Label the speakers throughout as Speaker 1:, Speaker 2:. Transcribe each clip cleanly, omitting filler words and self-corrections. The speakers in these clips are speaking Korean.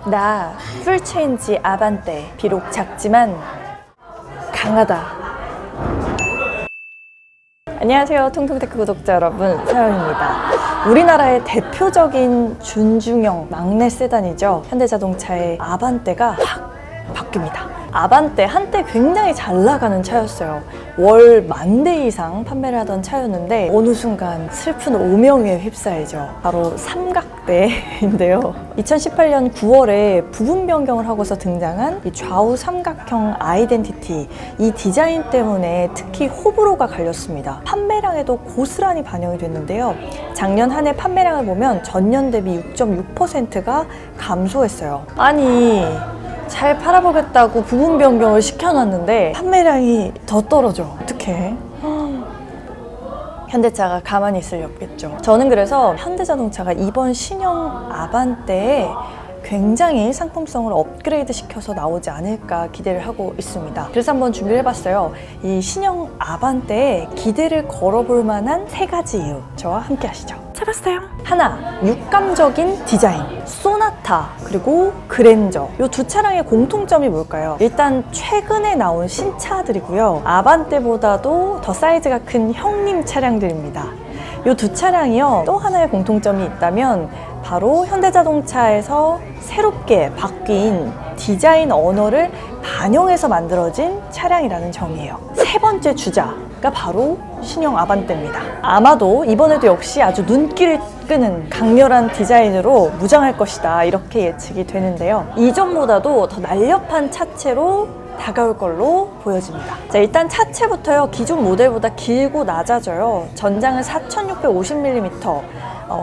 Speaker 1: 나 풀체인지 아반떼. 비록 작지만 강하다. 안녕하세요, 통통테크 구독자 여러분, 서영입니다. 우리나라의 대표적인 준중형 막내 세단이죠. 현대자동차의 아반떼가 확 바뀝니다. 아반떼 한때 굉장히 잘 나가는 차였어요. 월 10,000대 이상 판매를 하던 차였는데 어느 순간 슬픈 오명에 휩싸이죠. 바로 삼각대인데요. 2018년 9월에 부분 변경을 하고서 등장한 이 좌우 삼각형 아이덴티티, 이 디자인 때문에 특히 호불호가 갈렸습니다. 판매량에도 고스란히 반영이 됐는데요. 작년 한 해 판매량을 보면 전년 대비 6.6%가 감소했어요. 아니, 잘 팔아보겠다고 부분 변경을 시켜놨는데 판매량이 더 떨어져. 어떡해? 현대차가 가만히 있을 리 없겠죠. 저는 그래서 현대자동차가 이번 신형 아반떼에 굉장히 상품성을 업그레이드 시켜서 나오지 않을까 기대를 하고 있습니다. 그래서 한번 준비를 해봤어요. 이 신형 아반떼에 기대를 걸어볼 만한 3가지 이유, 저와 함께 하시죠. 찾았어요. 하나, 육감적인 디자인. 소나타 그리고 그랜저, 이 두 차량의 공통점이 뭘까요? 일단 최근에 나온 신차들이고요. 아반떼보다도 더 사이즈가 큰 형님 차량들입니다. 이 두 차량이요, 또 하나의 공통점이 있다면 바로 현대자동차에서 새롭게 바뀐 디자인 언어를 반영해서 만들어진 차량이라는 점이에요. 세 번째 주자가 바로 신형 아반떼입니다. 아마도 이번에도 역시 아주 눈길을 끄는 강렬한 디자인으로 무장할 것이다, 이렇게 예측이 되는데요. 이전보다도 더 날렵한 차체로 다가올 걸로 보여집니다. 자, 일단 차체부터요. 기존 모델보다 길고 낮아져요. 전장은 4650mm,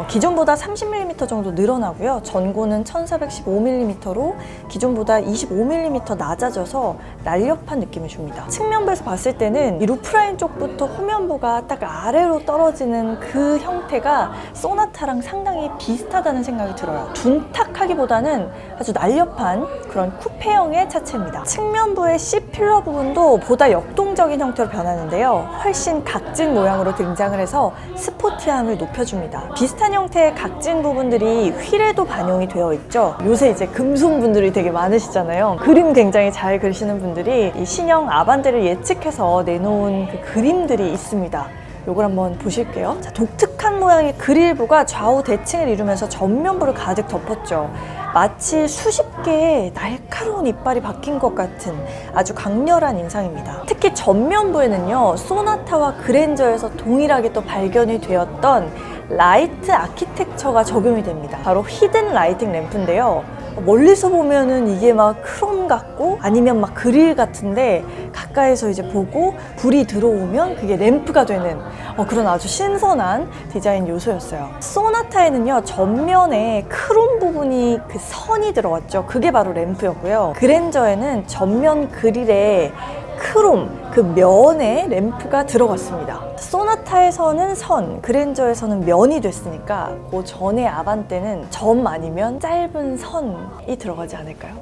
Speaker 1: 기존보다 30mm 정도 늘어나고요. 전고는 1415mm로 기존보다 25mm 낮아져서 날렵한 느낌을 줍니다. 측면부에서 봤을 때는 이 루프라인 쪽부터 후면부가 딱 아래로 떨어지는 그 형태가 소나타랑 상당히 비슷하다는 생각이 들어요. 둔탁하기보다는 아주 날렵한 그런 쿠페형의 차체입니다. 측면부의 C필러 부분도 보다 역동적인 형태로 변하는데요. 훨씬 각진 모양으로 등장을 해서 스포티함을 높여줍니다. 비슷한 형태의 각진 부분들이 휠에도 반영이 되어 있죠. 요새 이제 금손분들이 되게 많으시잖아요. 그림 굉장히 잘 그리시는 분들이 이 신형 아반떼를 예측해서 내놓은 그 그림들이 있습니다. 요걸 한번 보실게요. 자, 독특한 모양의 그릴부가 좌우 대칭을 이루면서 전면부를 가득 덮었죠. 마치 수십 개의 날카로운 이빨이 박힌 것 같은 아주 강렬한 인상입니다. 특히 전면부에는요, 소나타와 그랜저에서 동일하게 또 발견이 되었던 라이트 아키텍처가 적용이 됩니다. 바로 히든 라이팅 램프인데요. 멀리서 보면은 이게 막 크롬 같고 아니면 막 그릴 같은데 가까이서 이제 보고 불이 들어오면 그게 램프가 되는 그런 아주 신선한 디자인 요소였어요. 소나타에는요, 전면에 크롬 부분이 그 선이 들어갔죠. 그게 바로 램프였고요. 그랜저에는 전면 그릴에 크롬, 그 면에 램프가 들어갔습니다. 소나타에서는 선, 그랜저에서는 면이 됐으니까 그 전에 아반떼는 점 아니면 짧은 선이 들어가지 않을까요?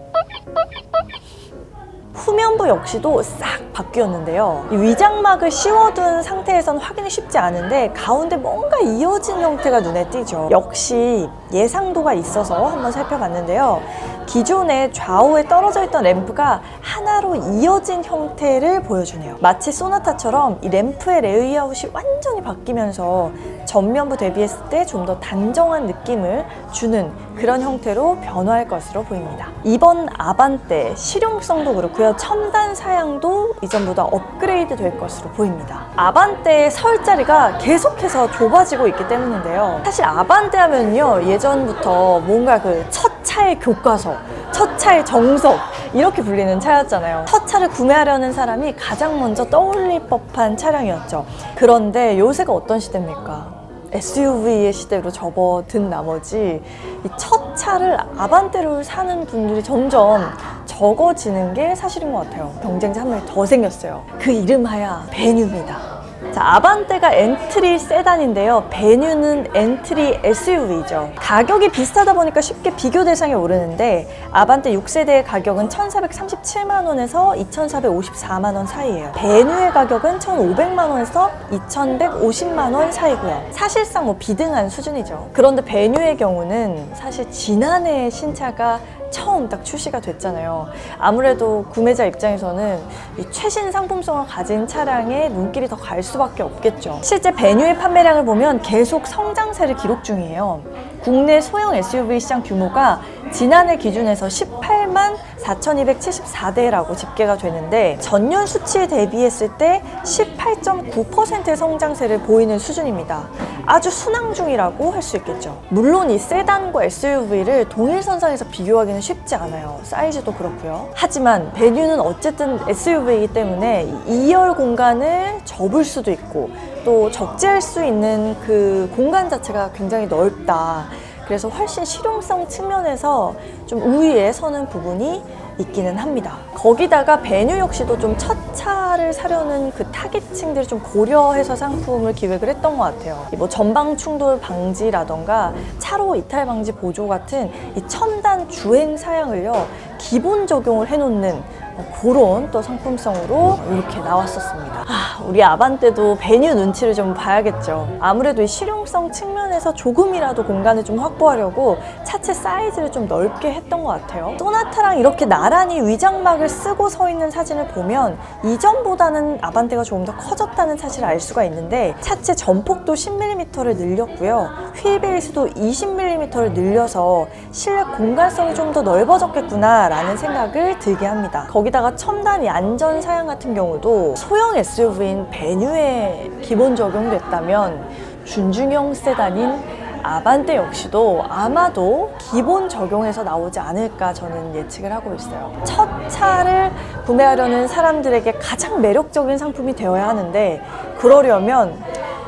Speaker 1: 후면부 역시도 싹 바뀌었는데요. 이 위장막을 씌워둔 상태에서는 확인이 쉽지 않은데 가운데 뭔가 이어진 형태가 눈에 띄죠. 역시 예상도가 있어서 한번 살펴봤는데요. 기존에 좌우에 떨어져 있던 램프가 하나로 이어진 형태를 보여주네요. 마치 소나타처럼 이 램프의 레이아웃이 완전히 바뀌면서 전면부 대비했을 때 좀 더 단정한 느낌을 주는 그런 형태로 변화할 것으로 보입니다. 이번 아반떼 실용성도 그렇고요, 첨단 사양도 이전보다 업그레이드 될 것으로 보입니다. 아반떼의 설 자리가 계속해서 좁아지고 있기 때문인데요. 사실 아반떼 하면요, 예전부터 뭔가 그 첫 차의 교과서, 첫 차의 정석, 이렇게 불리는 차였잖아요. 첫 차를 구매하려는 사람이 가장 먼저 떠올릴 법한 차량이었죠. 그런데 요새가 어떤 시대입니까? SUV의 시대로 접어든 나머지 이 첫 차를 아반떼로 사는 분들이 점점 적어지는 게 사실인 것 같아요. 경쟁자 한 명이 더 생겼어요. 그 이름하야 베뉴입니다. 자, 아반떼가 엔트리 세단인데요. 베뉴는 엔트리 SUV죠. 가격이 비슷하다 보니까 쉽게 비교 대상에 오르는데 아반떼 6세대의 가격은 1,437만 원에서 2,454만 원 사이예요. 베뉴의 가격은 1,500만 원에서 2,150만 원 사이고요. 사실상 비등한 수준이죠. 그런데 베뉴의 경우는 사실 지난해 신차가 처음 딱 출시가 됐잖아요. 아무래도 구매자 입장에서는 이 최신 상품성을 가진 차량에 눈길이 더 갈 수밖에 없겠죠. 실제 베뉴의 판매량을 보면 계속 성장세를 기록 중이에요. 국내 소형 SUV 시장 규모가 지난해 기준에서 18만 4,274대라고 집계가 되는데 전년 수치에 대비했을 때 18.9%의 성장세를 보이는 수준입니다. 아주 순항 중이라고 할 수 있겠죠. 물론 이 세단과 SUV를 동일선상에서 비교하기는 쉽지 않아요. 사이즈도 그렇고요. 하지만 베뉴는 어쨌든 SUV이기 때문에 2열 공간을 접을 수도 있고 또 적재할 수 있는 그 공간 자체가 굉장히 넓다. 그래서 훨씬 실용성 측면에서 좀 우위에 서는 부분이 있기는 합니다. 거기다가 베뉴 역시도 좀 첫 차를 사려는 그 타깃층들을 좀 고려해서 상품을 기획을 했던 것 같아요. 뭐 전방 충돌 방지라던가 차로 이탈 방지 보조 같은 이 첨단 주행 사양을요 기본 적용을 해놓는 그런 또 상품성으로 이렇게 나왔었습니다. 우리 아반떼도 베뉴 눈치를 좀 봐야겠죠. 아무래도 이 실용성 측면에서 조금이라도 공간을 좀 확보하려고 차체 사이즈를 좀 넓게 했던 것 같아요. 소나타랑 이렇게 나란히 위장막을 쓰고 서 있는 사진을 보면 이전보다는 아반떼가 조금 더 커졌다는 사실을 알 수가 있는데 차체 전폭도 10mm를 늘렸고요. 휠베이스도 20mm를 늘려서 실내 공간성이 좀 더 넓어졌겠구나 라는 생각을 들게 합니다. 거기다가 첨단 안전 사양 같은 경우도 소형 SUV인 베뉴에 기본 적용됐다면 준중형 세단인 아반떼 역시도 아마도 기본 적용해서 나오지 않을까 저는 예측을 하고 있어요. 첫 차를 구매하려는 사람들에게 가장 매력적인 상품이 되어야 하는데 그러려면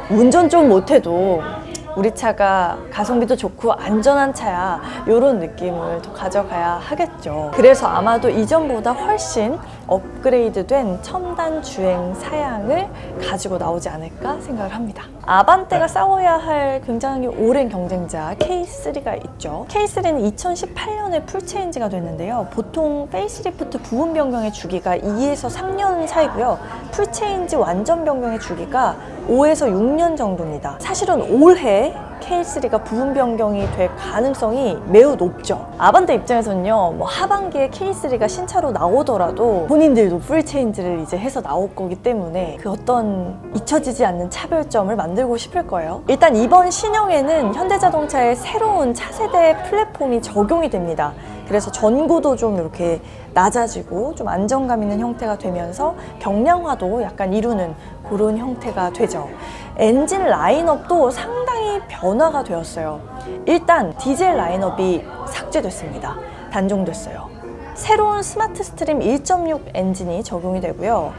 Speaker 1: 운전 좀 못해도 우리 차가 가성비도 좋고 안전한 차야 이런 느낌을 더 가져가야 하겠죠. 그래서 아마도 이전보다 훨씬 업그레이드된 첨단 주행 사양을 가지고 나오지 않을까 생각을 합니다. 아반떼가 싸워야 할 굉장히 오랜 경쟁자 K3가 있죠. K3는 2018년에 풀체인지가 됐는데요. 보통 페이스리프트 부분 변경의 주기가 2에서 3년 사이고요. 풀체인지 완전 변경의 주기가 5에서 6년 정도입니다. 사실은 올해 K3가 부분 변경이 될 가능성이 매우 높죠. 아반떼 입장에서는요, 뭐 하반기에 K3가 신차로 나오더라도 본인들도 풀 체인지를 이제 해서 나올 거기 때문에 그 어떤 잊혀지지 않는 차별점을 만들고 싶을 거예요. 일단 이번 신형에는 현대자동차의 새로운 차세대 플랫폼이 적용이 됩니다. 그래서 전고도 좀 이렇게 낮아지고 좀 안정감 있는 형태가 되면서 경량화도 약간 이루는 그런 형태가 되죠. 엔진 라인업도 상당히 변화가 되었어요. 일단 디젤 라인업이 삭제됐습니다. 단종됐어요. 새로운 스마트 스트림 1.6 엔진이 적용이 되고요.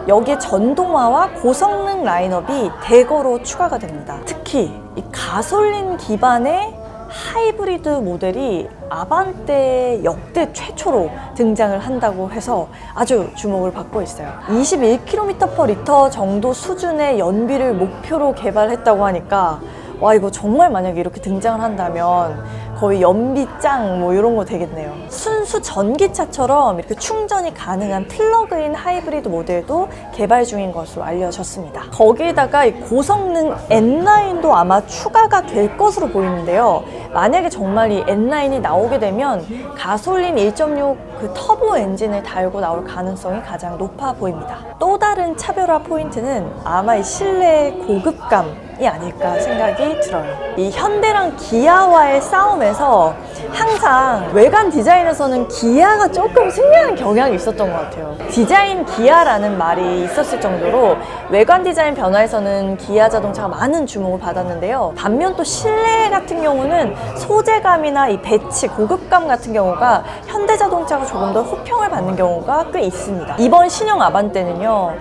Speaker 1: 여기에 전동화와 고성능 라인업이 대거로 추가가 됩니다. 특히 이 가솔린 기반의 하이브리드 모델이 아반떼 역대 최초로 등장을 한다고 해서 아주 주목을 받고 있어요. 21km/리터 정도 수준의 연비를 목표로 개발했다고 하니까 와, 이거 정말 만약에 이렇게 등장을 한다면 거의 연비짱 뭐 이런 거 되겠네요. 순수 전기차처럼 이렇게 충전이 가능한 플러그인 하이브리드 모델도 개발 중인 것으로 알려졌습니다. 거기에다가 이 고성능 N9도 아마 추가가 될 것으로 보이는데요. 만약에 정말 이 N9이 나오게 되면 가솔린 1.6 그 터보 엔진을 달고 나올 가능성이 가장 높아 보입니다. 또 다른 차별화 포인트는 아마 이 실내의 고급감이 아닐까 생각이 들어요. 이 현대랑 기아와의 싸움에서 항상 외관 디자인에서는 기아가 조금 승리하는 경향이 있었던 것 같아요. 디자인 기아라는 말이 있었을 정도로 외관 디자인 변화에서는 기아 자동차가 많은 주목을 받았는데요. 반면 또 실내 같은 경우는 소재감이나 이 배치, 고급감 같은 경우가 현대 자동차가 조금 더 호평을 받는 경우가 꽤 있습니다. 이번 신형 아반떼는요,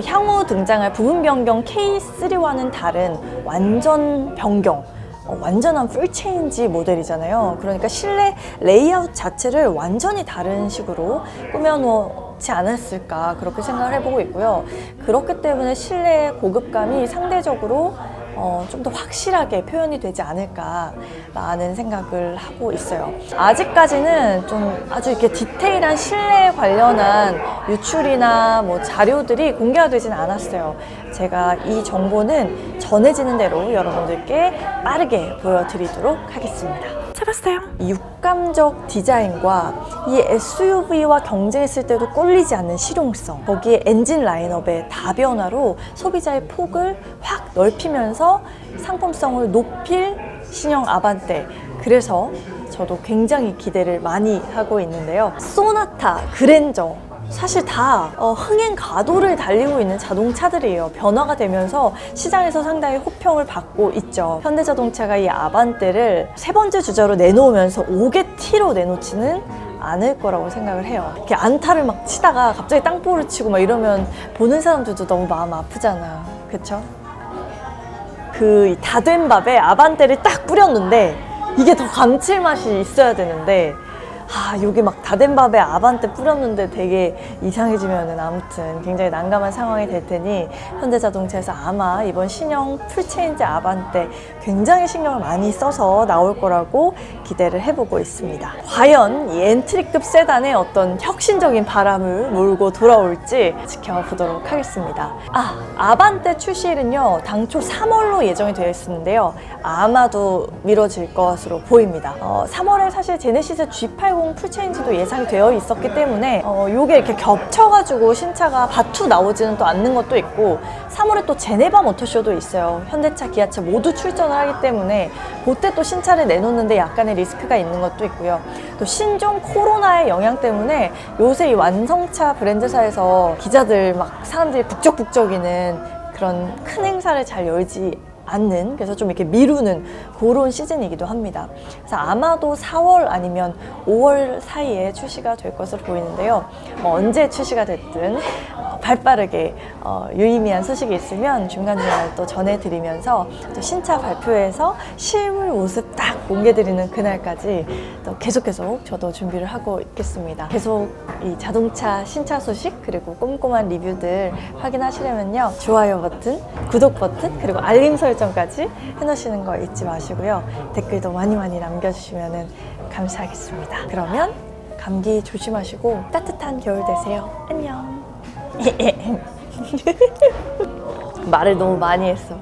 Speaker 1: 향후 등장할 부분 변경 K3와는 다른 완전 변경, 완전한 풀체인지 모델이잖아요. 그러니까 실내 레이아웃 자체를 완전히 다른 식으로 꾸며놓지 않았을까 그렇게 생각을 해보고 있고요. 그렇기 때문에 실내의 고급감이 상대적으로 좀 더 확실하게 표현이 되지 않을까라는 생각을 하고 있어요. 아직까지는 좀 아주 이렇게 디테일한 실내 관련한 유출이나 뭐 자료들이 공개가 되지는 않았어요. 제가 이 정보는 전해지는 대로 여러분들께 빠르게 보여드리도록 하겠습니다. 잡았어요. 육감적 디자인과 이 SUV와 경쟁했을 때도 꼴리지 않는 실용성, 거기에 엔진 라인업의 다변화로 소비자의 폭을 확 넓히면서 상품성을 높일 신형 아반떼. 그래서 저도 굉장히 기대를 많이 하고 있는데요. 소나타, 그랜저 사실 다 흥행 가도를 달리고 있는 자동차들이에요. 변화가 되면서 시장에서 상당히 호평을 받고 있죠. 현대자동차가 이 아반떼를 세 번째 주자로 내놓으면서 5개 T로 내놓지는 않을 거라고 생각을 해요. 이렇게 안타를 막 치다가 갑자기 땅볼을 치고 막 이러면 보는 사람들도 너무 마음 아프잖아. 그쵸? 그 다 된 밥에 아반떼를 딱 뿌렸는데 이게 더 감칠맛이 있어야 되는데 여기 막 다 된 밥에 아반떼 뿌렸는데 되게 이상해지면은 아무튼 굉장히 난감한 상황이 될 테니 현대자동차에서 아마 이번 신형 풀체인지 아반떼 굉장히 신경을 많이 써서 나올 거라고 기대를 해보고 있습니다. 과연 이 엔트리급 세단의 어떤 혁신적인 바람을 몰고 돌아올지 지켜보도록 하겠습니다. 아반떼 출시일은요, 당초 3월로 예정이 되어 있었는데요, 아마도 미뤄질 것으로 보입니다. 3월에 사실 제네시스 G80 풀체인지도 예상이 되어 있었기 때문에 요게 이렇게 겹쳐가지고 신차가 바투 나오지는 또 않는 것도 있고, 3월에 또 제네바 모터쇼도 있어요. 현대차, 기아차 모두 출전을 하기 때문에 그때 또 신차를 내놓는데 약간의 리스크가 있는 것도 있고요. 또 신종 코로나의 영향 때문에 요새 이 완성차 브랜드사에서 기자들 막 사람들이 북적북적이는 그런 큰 행사를 잘 열지 않는, 그래서 좀 이렇게 미루는 그런 시즌이기도 합니다. 그래서 아마도 4월 아니면 5월 사이에 출시가 될 것으로 보이는데요. 언제 출시가 됐든 발빠르게 유의미한 소식이 있으면 중간중간 또 전해드리면서 또 신차 발표에서 실물 모습 딱 공개드리는 그날까지 또 계속 저도 준비를 하고 있겠습니다. 계속 이 자동차 신차 소식 그리고 꼼꼼한 리뷰들 확인하시려면요, 좋아요 버튼, 구독 버튼, 그리고 알림 설정까지 해놓으시는 거 잊지 마시고요. 댓글도 많이 남겨주시면 감사하겠습니다. 그러면 감기 조심하시고 따뜻한 겨울 되세요. 안녕. 말을 너무 많이 했어.